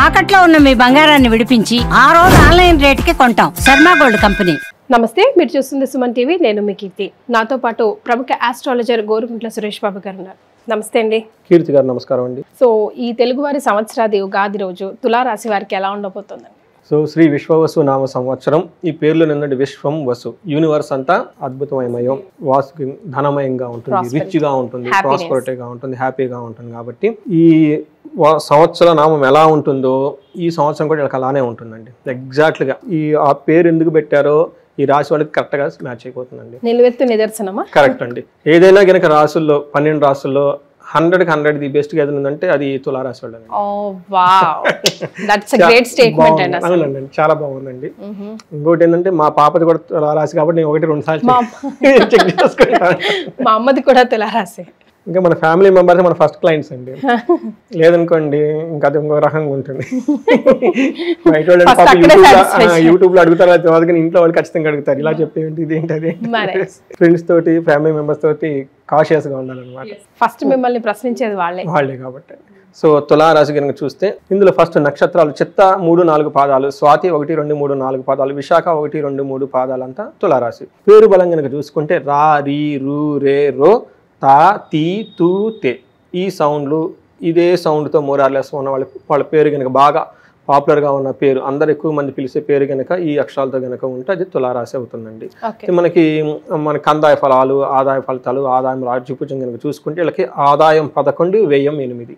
తాకట్లో ఉన్న మీ బంగారాన్ని విడిపించి ఆ రోజు ఆన్లైన్ రేటుకి కొంటాం. Sharma gold company. నమస్తే, మీరు చూస్తుంది సుమన్ టీవీ. నేను మీ కీర్తి. నాతో పాటు ప్రముఖ ఆస్ట్రాలజర్ గోరుగుంట్ల సురేష్ బాబు గారు ఉన్నారు. నమస్తే అండి. కీర్తి గారు నమస్కారం అండి. సో ఈ తెలుగువారి సంవత్సరాది ఉగాది రోజు తులారాశి వారికి ఎలా ఉండబోతుందండి? సో శ్రీ విశ్వవసు నామ సంవత్సరం. ఈ పేర్లు నిన్నటి విశ్వం వసు, యూనివర్స్ అంతా అద్భుతమయం, వాసుకి ధనమయంగా ఉంటుంది, రిచ్ గా ఉంటుంది, ప్రాస్పరిటీగా ఉంటుంది, హ్యాపీగా ఉంటుంది. కాబట్టి ఈ సంవత్సర నామం ఎలా ఉంటుందో ఈ సంవత్సరం కూడా వీళ్ళకి అలానే ఉంటుందండి. ఎగ్జాక్ట్గా ఆ పేరు ఎందుకు పెట్టారో ఈ రాశి వాళ్ళకి కరెక్ట్ గా మ్యాచ్ అయిపోతుందండి. నిలువెత్తు నిదర్శనమా? కరెక్ట్ అండి. ఏదైనా గనక రాసుల్లో 12 రాసుల్లో 100కి 100 ది బెస్ట్ గా ఉందంటే అది తులారాశి వాళ్ళండి. అవునండి, చాలా బాగుందండి. ఇంకోటి ఏంటంటే మా పాపది కూడా తులారాశి కాబట్టి నేను 1-2 సార్లు చెక్ చేసుకుంటాను. మా అమ్మది కూడా తులారాశి. ఇంకా మన ఫ్యామిలీ మెంబర్స్ మన ఫస్ట్ క్లయింట్స్ అండి. లేదనుకోండి ఇంకా అది ఇంకో రకంగా ఉంటుంది. బయట వాళ్ళు యూట్యూబ్ లో అడుగుతారు, తర్వాత ఇంట్లో వాళ్ళు ఖచ్చితంగా అడుగుతారు, ఇలా చెప్పేంటి ఇదేంటి అది. ఫ్రెండ్స్ తోటి ఫ్యామిలీ మెంబర్స్ తోటి కాషియస్ గా ఉండాలన్నమాట. ఫస్ట్ మిమ్మల్ని ప్రశ్నించేది వాళ్ళే కాబట్టి. సో తులారాశి కనుక చూస్తే ఇందులో ఫస్ట్ నక్షత్రాలు చిత్త 3-4 పాదాలు, స్వాతి 1-2-3-4 పాదాలు, విశాఖ 1-2-3 పాదాలు అంతా తులారాశి. పేరు బలం కనుక చూసుకుంటే రా, రీ, రు, రే, రో, తా, తీ, తూ, తే, ఈ సౌండ్లు ఇదే సౌండ్తో మోరార్లెస్ ఉన్న వాళ్ళ పేరు కనుక బాగా పాపులర్గా ఉన్న పేరు, అందరు ఎక్కువ మంది పిలిచే పేరు కనుక ఈ అక్షరాలతో కనుక ఉంటే అది తులారాశి అవుతుందండి. మన కందాయ ఫలాలు, ఆదాయ ఫలితాలు, ఆదాయం రాజ్యపూజ్యం కనుక చూసుకుంటే వీళ్ళకి ఆదాయం 11, వ్యయం 8.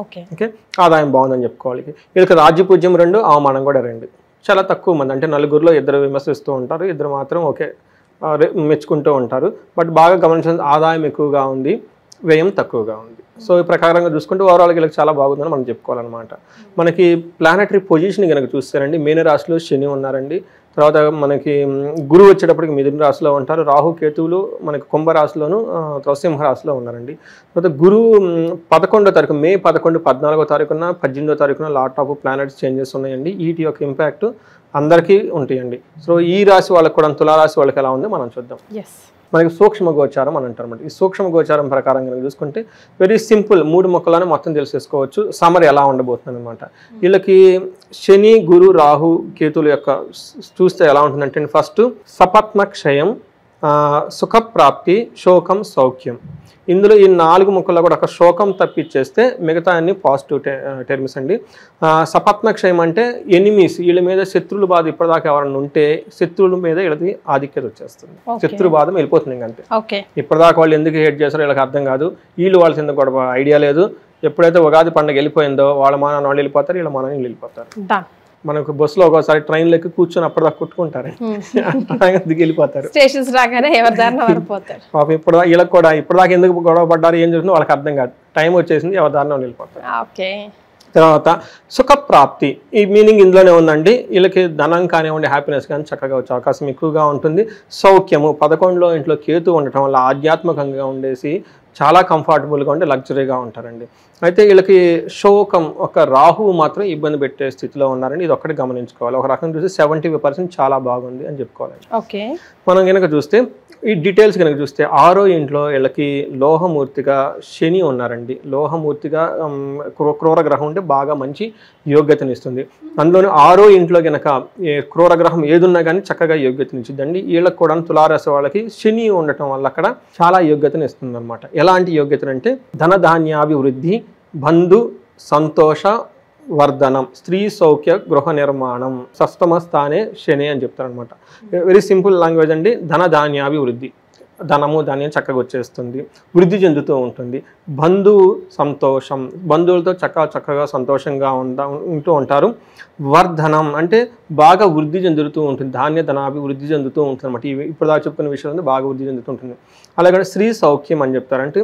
ఓకే, ఆదాయం బాగుందని చెప్పుకోవాలి. వీళ్ళకి రాజ్యపూజ్యం 2, అవమానం కూడా 2. చాలా తక్కువ మంది, అంటే 4గురిలో 2 విమర్శిస్తూ ఉంటారు, 2 మాత్రం ఓకే మెచ్చుకుంటూ ఉంటారు. బట్ బాగా గమనించిన ఆదాయం ఎక్కువగా ఉంది, వ్యయం తక్కువగా ఉంది. సో ఈ ప్రకారంగా చూసుకుంటే ఓవరాల్గా వీళ్ళకి చాలా బాగుందని మనం చెప్పుకోవాలన్నమాట. మనకి ప్లానటరీ పొజిషన్ కనుక చూస్తారండి, మీనరాశిలో శని ఉన్నారండి. తర్వాత మనకి గురువు వచ్చేటప్పటికి మిథున రాశిలో ఉంటారు, రాహు కేతువులు మనకి కుంభరాశిలోను సింహరాశిలో ఉన్నారండి. తర్వాత గురువు 11వ తారీఖు మే 11, 14వ తారీఖున 18వ తారీఖున లాట్ ఆఫ్ ప్లానెట్స్ చేంజెస్ ఉన్నాయండి. వీటి యొక్క ఇంపాక్ట్ అందరికీ ఉంటాయండి. సో ఈ రాశి వాళ్ళకి కూడా తులారాశి వాళ్ళకి ఎలా ఉందో మనం చూద్దాం. మనకి సూక్ష్మ గోచారం అని అంటారు అన్నమాట. ఈ సూక్ష్మ గోచారం ప్రకారం కనుక చూసుకుంటే వెరీ సింపుల్ 3 ముక్కలను మొత్తం తెలిసేసుకోవచ్చు. సమర్ ఎలా ఉండబోతుంది అనమాట. వీళ్ళకి శని, గురు, రాహు, కేతుల యొక్క చూస్తే ఎలా ఉంటుందంటే ఫస్ట్ సపత్న క్షయం, సుఖప్రాప్తి, శోకం, సౌఖ్యం. ఇందులో ఈ 4 ముక్కల్లో కూడా ఒక శోకం తప్పిచ్చేస్తే మిగతా అన్ని పాజిటివ్ టర్మ్స్ అండి. సపత్న క్షయం అంటే ఎనిమీస్, వీళ్ళ మీద శత్రువుల బాధ ఇప్పటిదాకా ఎవరన్నా ఉంటే శత్రువుల మీద వీళ్ళది ఆధిక్యత వచ్చేస్తుంది, శత్రు బాధ వెళ్ళిపోతుంది. ఇంకంతే. ఇప్పటిదాకా వాళ్ళు ఎందుకు హేట్ చేస్తారో వీళ్ళకి అర్థం కాదు, వీళ్ళు వాళ్ళ కింద కూడా ఐడియా లేదు. ఎప్పుడైతే ఉగాది పండుగ వెళ్ళిపోయిందో వాళ్ళ మానాన్ని వాళ్ళు వెళ్ళిపోతారు, వీళ్ళ మానాన్ని వీళ్ళు వెళ్ళిపోతారు. మనకు బస్సులో ఒకసారి ట్రైన్లో ఎక్కి కూర్చొని అప్పటిదాకా కొట్టుకుంటారు, వెళ్ళిపోతారు. పాపం వీళ్ళకి కూడా ఇప్పటిదాకా ఎందుకు గొడవ పడ్డారు, ఏం చేస్తుందో వాళ్ళకి అర్థం కాదు. టైం వచ్చేసింది, ఎవరి దారిలో వెళ్ళిపోతారు. తర్వాత సుఖప్రాప్తి, ఈ మీనింగ్ ఇందులోనే ఉందండి. వీళ్ళకి ధనం కానివ్వండి, హ్యాపీనెస్ కానీ చక్కగా వచ్చే అవకాశం ఎక్కువగా ఉంటుంది. సౌఖ్యము 11వ ఇంట్లో కేతు ఉండటం వల్ల ఆధ్యాత్మికంగా ఉండేసి చాలా కంఫర్టబుల్గా ఉండి లగ్జరీగా ఉంటారండి. అయితే వీళ్ళకి శోకం, ఒక రాహువు మాత్రం ఇబ్బంది పెట్టే స్థితిలో ఉన్నారండి. ఇది ఒక్కటి గమనించుకోవాలి. ఒక రకం చూస్తే 70% చాలా బాగుంది అని చెప్పుకోవాలి. మనం కనుక చూస్తే ఈ డీటెయిల్స్ కనుక చూస్తే 6వ ఇంట్లో వీళ్ళకి లోహమూర్తిగా శని ఉన్నారండి. లోహమూర్తిగా క్రూర గ్రహం ఉంటే బాగా మంచి యోగ్యతనిస్తుంది. అందులోని 6వ ఇంట్లో కనుక క్రూర గ్రహం ఏదున్నా కానీ చక్కగా యోగ్యతనిచ్చిందండి. వీళ్ళకి కూడా తులారాశి వాళ్ళకి శని ఉండటం వల్ల అక్కడ చాలా యోగ్యతని ఇస్తుంది అనమాట. ఎలాంటి యోగ్యతనంటే ధనధాన్యాభివృద్ధి, బంధు సంతోష వర్ధనం, స్త్రీ సౌఖ్య, గృహ నిర్మాణం, సప్తమ స్థానే శని అని చెప్తారనమాట. వెరీ సింపుల్ లాంగ్వేజ్ అండి. ధనధాన్యాభివృద్ధి, ధనము ధాన్యం చక్కగా వచ్చేస్తుంది, వృద్ధి చెందుతూ ఉంటుంది. బంధువు సంతోషం, బంధువులతో చక్కగా సంతోషంగా ఉంటూ ఉంటారు. వర్ధనం అంటే బాగా వృద్ధి చెందుతూ ఉంటుంది, ధనాభివృద్ధి చెందుతూ ఉంటుంది అనమాట. ఇప్పుడు దాకా చెప్పుకున్న విషయాలు బాగా వృద్ధి చెందుతుంటుంది. అలాగే స్త్రీ సౌఖ్యం అని చెప్తారంటే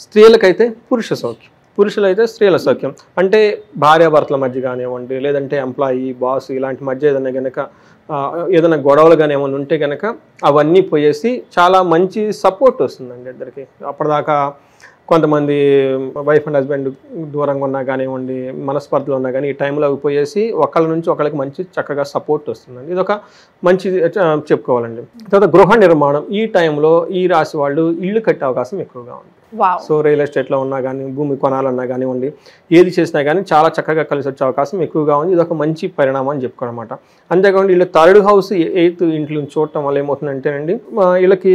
స్త్రీలకైతే పురుష సౌఖ్యం, పురుషులైతే స్త్రీల సౌఖ్యం. అంటే భార్యాభర్తల మధ్య కానివ్వండి, లేదంటే ఎంప్లాయీ, బాస్ ఇలాంటి మధ్య ఏదైనా గొడవలు కానీ ఏమైనా ఉంటే కనుక అవన్నీ పోయేసి చాలా మంచి సపోర్ట్ వస్తుందండి ఇద్దరికి. అప్పటిదాకా కొంతమంది వైఫ్ అండ్ హస్బెండ్ దూరంగా ఉన్నా కానివ్వండి, మనస్పర్ధలు ఉన్నా కానీ ఈ టైంలో అవి పోయేసి ఒకళ్ళ నుంచి ఒకళ్ళకి మంచి చక్కగా సపోర్ట్ వస్తుందండి. ఇది ఒక మంచి చెప్పుకోవాలండి. తర్వాత గృహ నిర్మాణం, ఈ టైంలో ఈ రాశి వాళ్ళు ఇల్లు కట్టే అవకాశం ఎక్కువగా ఉంది. వావ్. సో రియల్ ఎస్టేట్లో ఉన్నా కానీ భూమి కొనాలన్నా కానివ్వండి, ఏది చేసినా కానీ చాలా చక్కగా కలిసి వచ్చే అవకాశం ఎక్కువగా ఉంది. ఇది ఒక మంచి పరిణామం అని చెప్పుకోనమాట. అంతేకాకుండా వీళ్ళు 3rd హౌస్ 8th ఇంట్లో చూడటం వల్ల ఏమవుతుందంటేనండి, వీళ్ళకి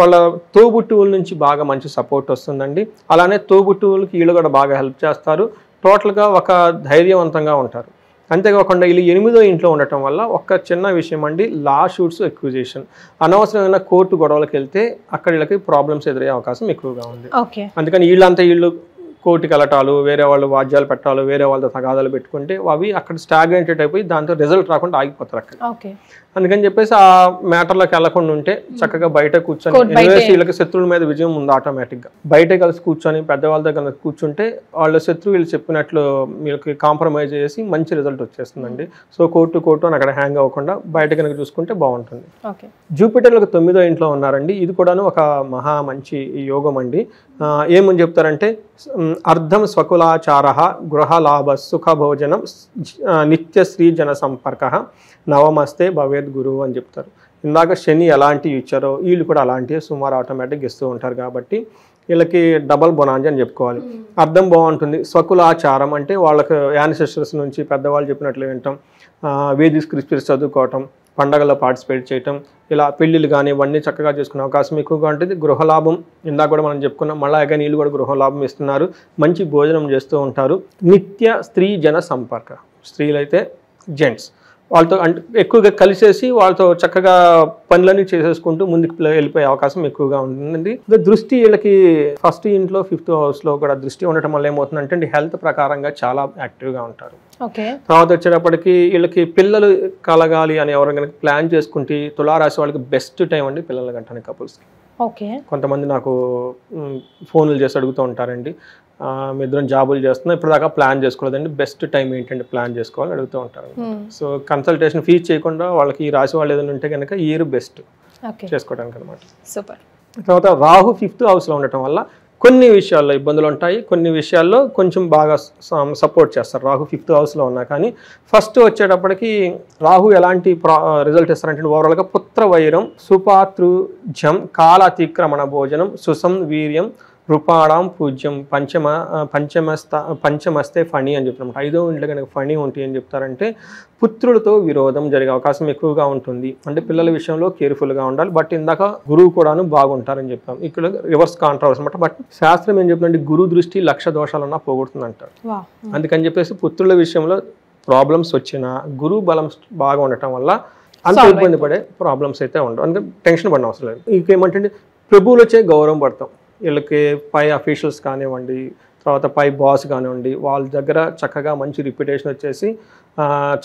వాళ్ళ తోబుట్టువుల నుంచి బాగా మంచి సపోర్ట్ వస్తుందండి. అలానే తోబుట్టువులకి వీళ్ళు కూడా బాగా హెల్ప్ చేస్తారు. టోటల్గా ఒక ధైర్యవంతంగా ఉంటారు. అంతేకాకుండా వీళ్ళు 8వ ఇంట్లో ఉండటం వల్ల ఒక చిన్న విషయం అండి, లా షూట్స్ ఎక్విజిషన్, అనవసరమైన కోర్టు గొడవలకు వెళ్తే అక్కడ వీళ్ళకి ప్రాబ్లమ్స్ ఎదురయ్యే అవకాశం ఎక్కువగా ఉంది. అందుకని వీళ్ళు కోర్టుకి వెళ్ళటాలు, వేరే వాళ్ళు వాద్యాలు పెట్టాలు, వేరే వాళ్ళతో తగాదాలు పెట్టుకుంటే అవి అక్కడ స్టాగ్నేటెడ్ అయిపోయి దాంతో రిజల్ట్ రాకుండా ఆగిపోతారు అక్కడ. అందుకని చెప్పేసి ఆ మ్యాటర్లోకి వెళ్లకుండా ఉంటే చక్కగా బయట కూర్చొని, వీళ్ళకి శత్రువుల మీద విజయం ఉంది ఆటోమేటిక్గా. బయట కలిసి కూర్చొని పెద్దవాళ్ళతో కలిసి కూర్చుంటే వాళ్ళ శత్రువు వీళ్ళు చెప్పినట్లు వీళ్ళకి కాంప్రమైజ్ చేసి మంచి రిజల్ట్ వచ్చేస్తుందండి. సో కోర్టు అని అక్కడ హ్యాంగ్ అవ్వకుండా బయట కనుక చూసుకుంటే బాగుంటుంది. జూపిటర్లకు 9వ ఇంట్లో ఉన్నారండి. ఇది కూడాను ఒక మహా మంచి యోగం అండి. ఏమని చెప్తారంటే, అర్ధం స్వకులాచార గృహలాభ సుఖ భోజనం నిత్యశ్రీ జన సంపర్క నవమస్తే భవేద్ గురువు అని చెప్తారు. ఇందాక శని ఎలాంటివి ఇచ్చారో వీళ్ళు కూడా అలాంటివి సుమారు ఆటోమేటిక్గా ఇస్తూ ఉంటారు. కాబట్టి వీళ్ళకి డబల్ బొనాంజీ అని చెప్పుకోవాలి. అర్థం బాగుంటుంది. స్వకులాచారం అంటే వాళ్ళకి యాన్సెస్టర్స్ నుంచి పెద్దవాళ్ళు చెప్పినట్లు వింటాం, వేదిక్ స్క్రిప్చర్స్ చదువుకోవటం, పండగల్లో పార్టిసిపేట్ చేయటం, ఇలా పెళ్ళిళ్ళు కానీ ఇవన్నీ చక్కగా చేసుకునే అవకాశం ఎక్కువగా ఉంటుంది. గృహలాభం ఇందాక కూడా మనం చెప్పుకున్నాం, మళ్ళీ అగైన్ వీళ్ళు కూడా గృహలాభం ఇస్తున్నారు. మంచి భోజనం చేస్తూ ఉంటారు. నిత్య స్త్రీ జన సంపర్క, స్త్రీలైతే జెంట్స్ వాళ్ళతో అంటే ఎక్కువగా కలిసేసి వాళ్ళతో చక్కగా పనులన్నీ చేసేసుకుంటూ ముందుకు వెళ్ళిపోయే అవకాశం ఎక్కువగా ఉంటుంది. దృష్టి వీళ్ళకి 1st ఇంట్లో 5th హౌస్లో కూడా దృష్టి ఉండటం వల్ల ఏమవుతుందంటే హెల్త్ ప్రకారంగా చాలా యాక్టివ్గా ఉంటారు. తర్వాత వచ్చేటప్పటికి వీళ్ళకి పిల్లలు కలగాలి అని ఎవరు కనుక ప్లాన్ చేసుకుంటే తులారాశి వాళ్ళకి బెస్ట్ టైం అండి పిల్లలు కంటానికి కపుల్స్కి. కొంతమంది నాకు ఫోన్లు చేసి అడుగుతూ ఉంటారండి, మీ ఇద్దరం జాబులు చేస్తున్నాం, ఇప్పుడు దాకా ప్లాన్ చేసుకోలేదండి, బెస్ట్ టైం ఏంటంటే ప్లాన్ చేసుకోవాలని అడుగుతూ ఉంటారు. సో కన్సల్టేషన్ ఫీజ్ చేయకుండా వాళ్ళకి ఈ రాశి వాళ్ళు ఏదైనా ఉంటే కనుక ఇయర్ బెస్ట్ చేసుకోవడానికి అనమాట. సూపర్. తర్వాత రాహు 5th హౌస్లో ఉండటం వల్ల కొన్ని విషయాల్లో ఇబ్బందులు ఉంటాయి, కొన్ని విషయాల్లో కొంచెం బాగా సపోర్ట్ చేస్తారు రాహు 5th హౌస్లో ఉన్నా. కానీ ఫస్ట్ వచ్చేటప్పటికి రాహు ఎలాంటి రిజల్ట్ ఇస్తారంటే ఓవరాల్గా పుత్ర వైరం సుపాతృజం కాలాతిక్రమణ భోజనం సుసం వీర్యం రూపాడాం పూజ్యం పంచమస్తే ఫణి అని చెప్తారు. 5వ ఇంట్లో కనుక ఫణి ఉంటాయి అని చెప్తారంటే పుత్రులతో విరోధం జరిగే అవకాశం ఎక్కువగా ఉంటుంది. అంటే పిల్లల విషయంలో కేర్ఫుల్గా ఉండాలి. బట్ ఇందాక గురువు కూడాను బాగుంటారని చెప్పాం, ఇక్కడ రివర్స్ కాంట్రావర్స్ అనమాట. బట్ శాస్త్రం ఏం చెప్తుందంటే గురు దృష్టి 1,00,000 దోషాలన్నా పోగొడుతుంది అంటారు. అందుకని చెప్పేసి పుత్రుల విషయంలో ప్రాబ్లమ్స్ వచ్చినా గురువు బలం బాగా ఉండటం వల్ల అంత ఇబ్బంది పడే ప్రాబ్లమ్స్ అయితే ఉండవు, అంటే టెన్షన్ పడిన అవసరం లేదు. ఇంకేమంటే ప్రభువులచే గౌరవం పడతాం. వీళ్ళకి పై అఫీషియల్స్ కానివ్వండి, తర్వాత పై బాస్ కానివ్వండి, వాళ్ళ దగ్గర చక్కగా మంచి రిప్యుటేషన్ వచ్చేసి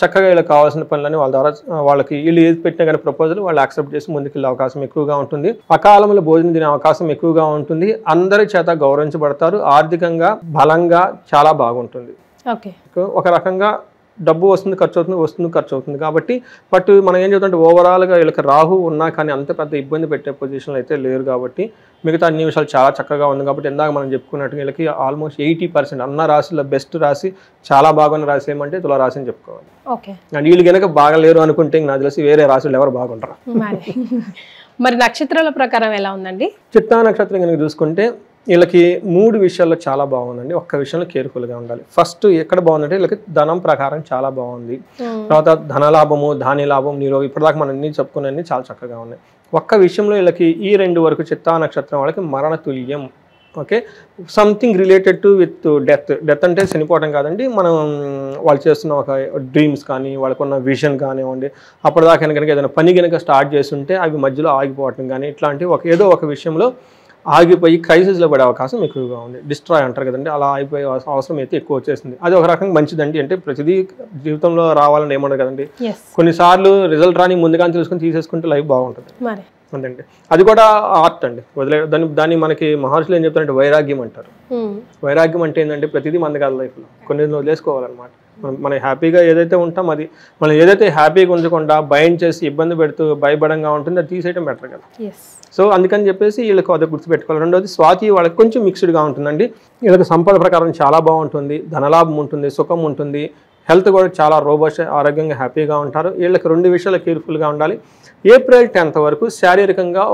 చక్కగా వీళ్ళకి కావాల్సిన పనులని వాళ్ళ ద్వారా వాళ్ళకి వీళ్ళు ఏది పెట్టినా కానీ ప్రపోజల్ వాళ్ళు యాక్సెప్ట్ చేసి ముందుకెళ్ళే అవకాశం ఎక్కువగా ఉంటుంది. అకాలంలో భోజనం తినే అవకాశం ఎక్కువగా ఉంటుంది. అందరి చేత గౌరవించబడతారు. ఆర్థికంగా బలంగా చాలా బాగుంటుంది. ఒక రకంగా డబ్బు వస్తుంది ఖర్చు అవుతుంది కాబట్టి. బట్ మనం ఏం చెప్తుంటే ఓవరాల్గా వీళ్ళకి రాహు ఉన్నా కానీ అంత పెద్ద ఇబ్బంది పెట్టే పొజిషన్లో అయితే లేరు కాబట్టి మిగతా అన్ని విషయాలు చాలా చక్కగా ఉంది. కాబట్టి ఇందాక మనం చెప్పుకున్నట్టు వీళ్ళకి ఆల్మోస్ట్ 80% అన్న రాశిలో బెస్ట్ రాశి, చాలా బాగున్న రాశి ఏమంటే తులారాశి అని చెప్పుకోవాలి. అండ్ వీళ్ళు కనుక బాగలేరు అనుకుంటే నాకు తెలిసి వేరే రాశులు ఎవరు బాగుంటారు. మరి నక్షత్రాల ప్రకారం ఎలా ఉందండి? చిత్తా నక్షత్రం కనుక చూసుకుంటే వీళ్ళకి 3 విషయాల్లో చాలా బాగుందండి. ఒక్క విషయంలో కేర్ఫుల్గా ఉండాలి. ఫస్ట్ ఎక్కడ బాగుందంటే వీళ్ళకి ధనం ప్రకారం చాలా బాగుంది. తర్వాత ధనలాభము, ధాన్యలాభం, నిరోగం, ఇప్పటిదాకా మనం అన్ని చెప్పుకునే చాలా చక్కగా ఉన్నాయి. ఒక్క విషయంలో వీళ్ళకి ఈ 2 వరకు చిత్తా నక్షత్రం వాళ్ళకి మరణ తుల్యం. Okay, something related to with death అంటే చనిపోవడం కాదండి, మనం వాళ్ళు చేస్తున్న ఒక డ్రీమ్స్ కానీ వాళ్ళకున్న విజన్ కానివ్వండి, అప్పటిదాకా కనుక ఏదైనా పని కనుక స్టార్ట్ చేస్తుంటే అవి మధ్యలో ఆగిపోవటం కానీ ఇట్లాంటి ఏదో ఒక విషయంలో ఆగిపోయి క్రైసిస్లో పడే అవకాశం ఎక్కువగా ఉంది. డిస్ట్రాయ్ అంటారు కదండి, అలా అయిపోయే అవసరం అయితే ఎక్కువ వచ్చేసింది. అది ఒక రకంగా మంచిదండి. అంటే ప్రతిదీ జీవితంలో రావాలని ఏమన్నారు కదండి, కొన్నిసార్లు రిజల్ట్ రాని ముందుగానే తెలుసుకొని తీసేసుకుంటే లైఫ్ బాగుంటుంది అంతండి. అది కూడా ఆర్ట్ అండి, దాన్ని మనకి మహర్షులు ఏం చెప్తారంటే వైరాగ్యం అంటారు. వైరాగ్యం అంటే ఏంటంటే ప్రతిదీ మంది కాదు లైఫ్లో, కొన్ని వదిలేసుకోవాలన్నమాట. మనం హ్యాపీగా ఏదైతే ఉంటాం అది మనం ఏదైతే హ్యాపీగా ఉంచకుండా బైండ్ చేసి ఇబ్బంది పెడుతూ భయపడంగా ఉంటుంది అది తీసేయడం బెటర్ కదా. సో అందుకని చెప్పేసి వీళ్ళకి అది గుర్తుపెట్టుకోవాలి. రెండోది స్వాతి వాళ్ళకి కొంచెం మిక్స్డ్గా ఉంటుందండి. వీళ్ళకి సంపద ప్రకారం చాలా బాగుంటుంది, ధనలాభం ఉంటుంది, సుఖం ఉంటుంది, హెల్త్ కూడా చాలా రోబస్ట్, ఆరోగ్యంగా హ్యాపీగా ఉంటారు. వీళ్ళకి 2 విషయాలు కేర్ఫుల్గా ఉండాలి. ఏప్రిల్ 10th వరకు శారీరకంగా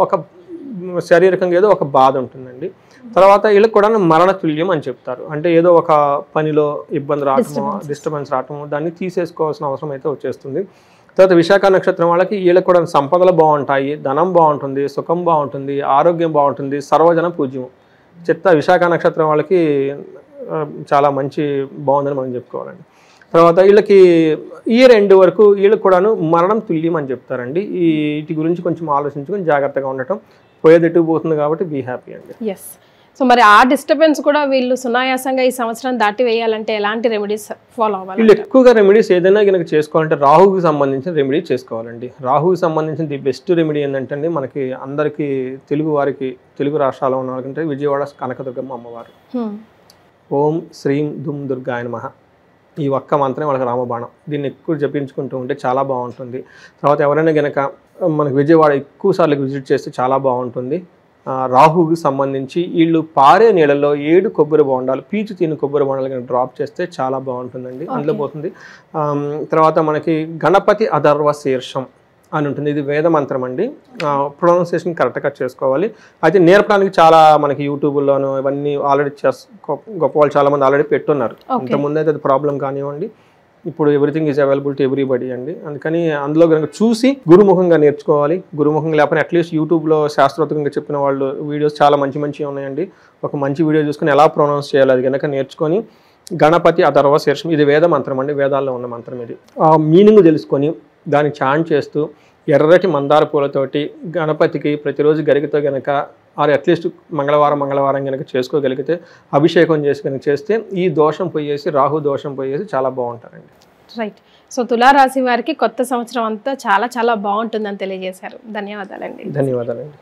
ఏదో ఒక బాధ ఉంటుందండి. తర్వాత వీళ్ళకి కూడా మరణ తుల్యం అని చెప్తారు. అంటే ఏదో ఒక పనిలో ఇబ్బంది రావటము, డిస్టర్బెన్స్ రావటము, దాన్ని తీసేసుకోవాల్సిన అవసరం అయితే వచ్చేస్తుంది. తర్వాత విశాఖ నక్షత్రం వాళ్ళకి వీళ్ళకి కూడా సంపదలు బాగుంటాయి, ధనం బాగుంటుంది, సుఖం బాగుంటుంది, ఆరోగ్యం బాగుంటుంది, సర్వజన పూజ్యం. విశాఖ నక్షత్రం వాళ్ళకి చాలా మంచి బాగుందని మనం చెప్పుకోవాలండి. తర్వాత వీళ్ళకి ఇయర్ ఎండ్ వరకు వీళ్ళకి కూడాను మరణం తుల్యం అని చెప్తారండి. వీటి గురించి కొంచెం ఆలోచించుకొని జాగ్రత్తగా ఉండటం, పోయేది ఎటు పోతుంది కాబట్టి బీ హ్యాపీ అండి. ఎస్. సో మరి ఆ డిస్టర్బెన్స్ కూడా వీళ్ళు సునాయాసంగా ఈ సంవత్సరం దాటి వేయాలంటే ఎలాంటి రెమెడీస్ ఫాలో అవ్వాలి? వీళ్ళు ఎక్కువగా రెమెడీస్ ఏదైనా కనుక చేసుకోవాలంటే రాహుకి సంబంధించిన రెమెడీ చేసుకోవాలండి. రాహుకి సంబంధించిన ది బెస్ట్ రెమెడీ ఏంటంటే అండి, మనకి అందరికీ తెలుగు వారికి, తెలుగు రాష్ట్రాల్లో ఉన్న వాళ్ళకంటే విజయవాడ కనకదుర్గమ్మ అమ్మవారు. ఓం శ్రీం దుమ్ దుర్గాయ నమః, ఈ ఒక్క మంత్రం వాళ్ళకి రామబాణం. దీన్ని ఎక్కువ జపించుకుంటూ ఉంటే చాలా బాగుంటుంది. తర్వాత ఎవరైనా కనుక మనకి విజయవాడ ఎక్కువ సార్లు విజిట్ చేస్తే చాలా బాగుంటుంది. రాహుకి సంబంధించి వీళ్ళు పారే నీళ్ళలో 7 కొబ్బరి బొండాలు, పీచు తిని కొబ్బరి బొండాలు కనుక డ్రాప్ చేస్తే చాలా బాగుంటుందండి, అందులో పోతుంది. తర్వాత మనకి గణపతి అధర్వ శీర్షం అని ఉంటుంది. ఇది వేద మంత్రం అండి. ప్రొనౌన్సియేషన్ కరెక్ట్గా చేసుకోవాలి. అయితే నేర్పడానికి చాలా మనకి యూట్యూబ్లోను ఇవన్నీ ఆల్రెడీ గొప్ప వాళ్ళు చాలామంది ఆల్రెడీ పెట్టున్నారు. ఇంతకుముందు అయితే అది ప్రాబ్లం కానివ్వండి, ఇప్పుడు everything is available to everybody అండి. అందుకని అందులో కనుక చూసి గురుముఖంగా నేర్చుకోవాలి. గురుముఖంగా లేకపోతే అట్లీస్ట్ యూట్యూబ్లో శాస్త్రోక్తంగా చెప్పిన వాళ్ళు వీడియోస్ చాలా మంచి ఉన్నాయండి. ఒక మంచి వీడియో చూసుకుని ఎలా ప్రొనౌన్స్ చేయాలి అది కనుక నేర్చుకొని గణపతి అధర్వ శీర్షం, ఇది వేద మంత్రం అండి, వేదాల్లో ఉన్న మంత్రం ఇది. ఆ మీనింగ్ తెలుసుకొని దాన్ని చాంట్ చేస్తూ ఎర్రటి మందార పూలతోటి గణపతికి ప్రతిరోజు గరికతో గనక అట్లీస్ట్ మంగళవారం కనుక చేసుకోగలిగితే, అభిషేకం చేసి కనుక చేస్తే ఈ దోషం పోయేసి, రాహు దోషం పోయేసి చాలా బాగుంటారండి. రైట్. సో తులారాశి వారికి కొత్త సంవత్సరం అంతా చాలా చాలా బాగుంటుందని తెలియజేశారు. ధన్యవాదాలండి. ధన్యవాదాలండి.